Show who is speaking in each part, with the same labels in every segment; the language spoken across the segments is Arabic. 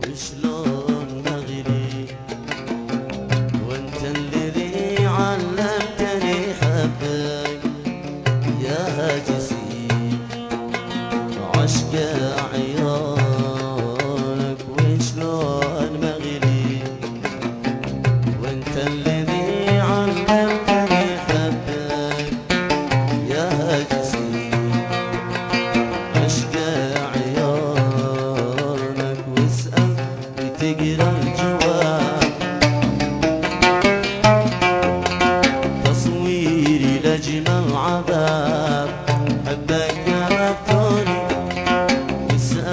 Speaker 1: وشلون مغري وانت الذي علمتني حبك يا هاجسي عشق عيونك. وشلون مغري وانت الذي علمتني حبك يا هاجسي عشق عيونك. واسأل وتقرا الجواب تصويري لأجمل عذاب حبك يا مفتوني. واسأل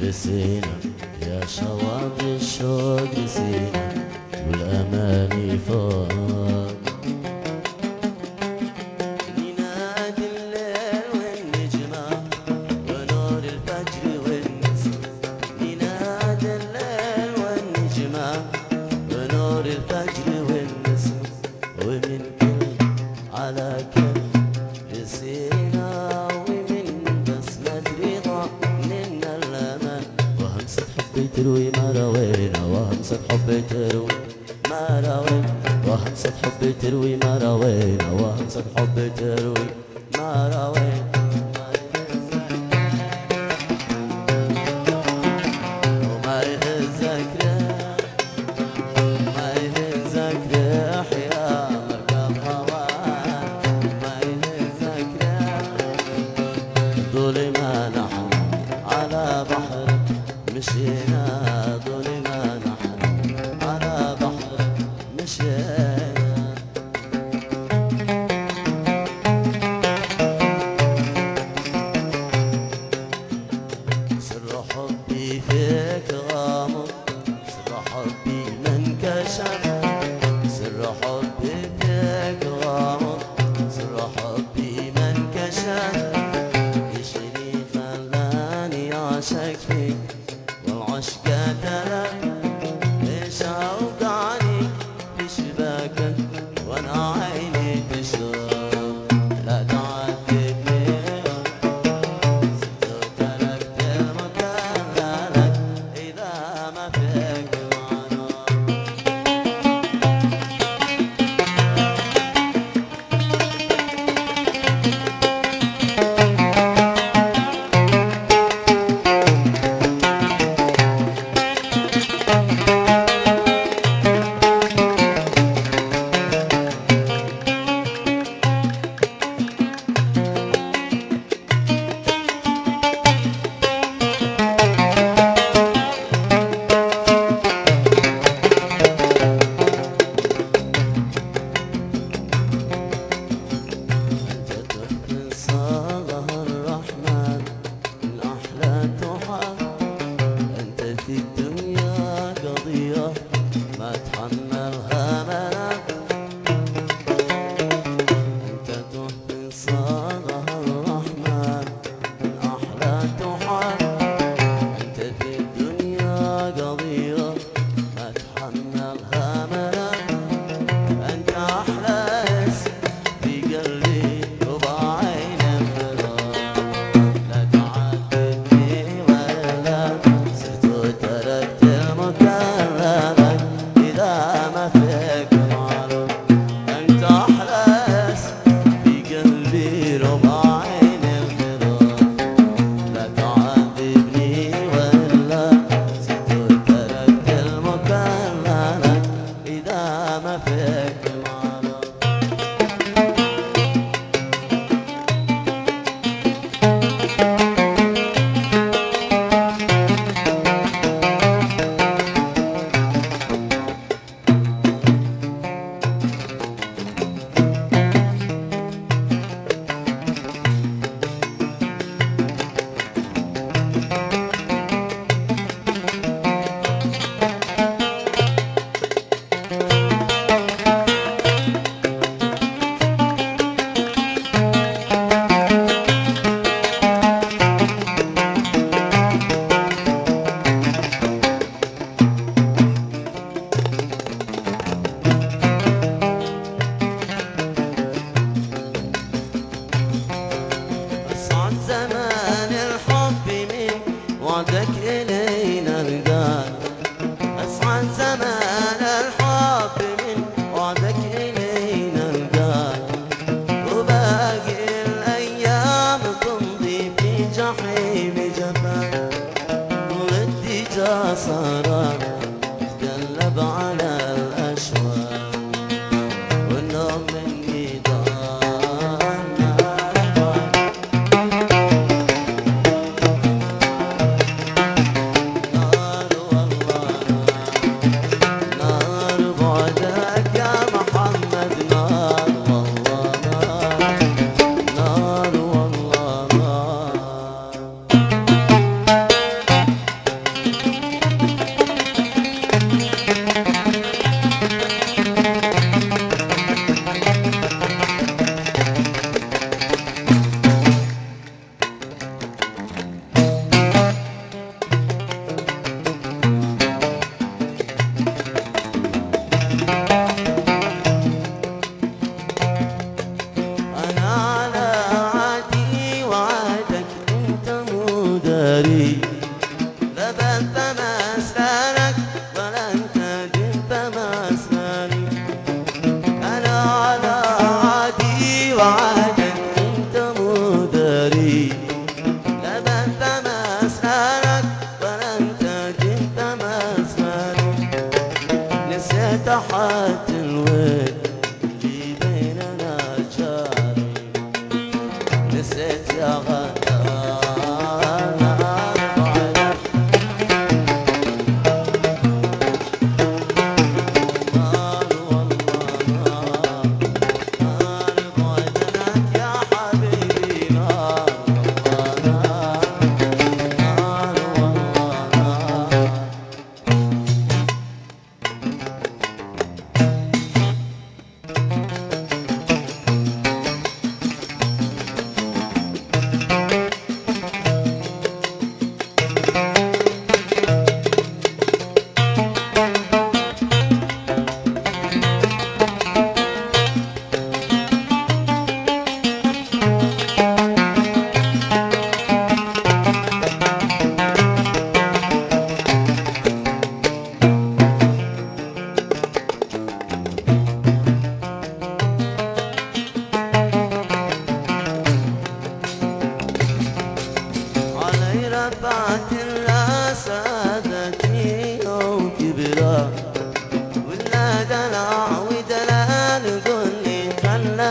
Speaker 1: رسينا يا شواطئ الشوق رسينا والأماني فوق ينادي الليل والنجمة ونور الفجر والنسمة ينادي الليل والنجمة ونور الفجر والنسمة ومن كل على كل رسينا ومن بسمة رضا منا الأمان وهمسة حب تروي ما روينا وهمسة حب تروي ما روينا همسة حب تروي ما روينا، وهمسة حب تروي ما روينا. وما يهزك ريح، ما يهزك ريح يا مركب هوان، ما يهزك ريح. طول ما نحن على بحرك مشينا، طول ما نحن على بحرك مشينا. سر حبي فيك غامض، سر حبي ما انكشف، سر حبي فيك غامض، سر حبي ما انكشف. يشري خلاني اعشق فيك والعشق تلف، ليش اوقعني في شباكك وانا عيني تشوف. لا تعذبني تركت المكان لك اذا ما فيك معنا. وعدك إلينا رجال، أسعد زمان الحب من وعدك إلينا رجال. وباقي الأيام تمضي في جحيم جفاك، ولدي جا صارت تقلب على الأشواق، والنوم مني ضاع. تحت الود اللي بيننا جاري، نسيت يا غدار رفعت الراس عادتني يوم كبرى، ولا دلع ودلال قولي خلنا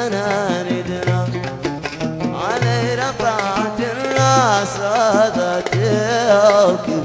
Speaker 1: ندرى. علي رفعت الراس عادتني يوم كبرى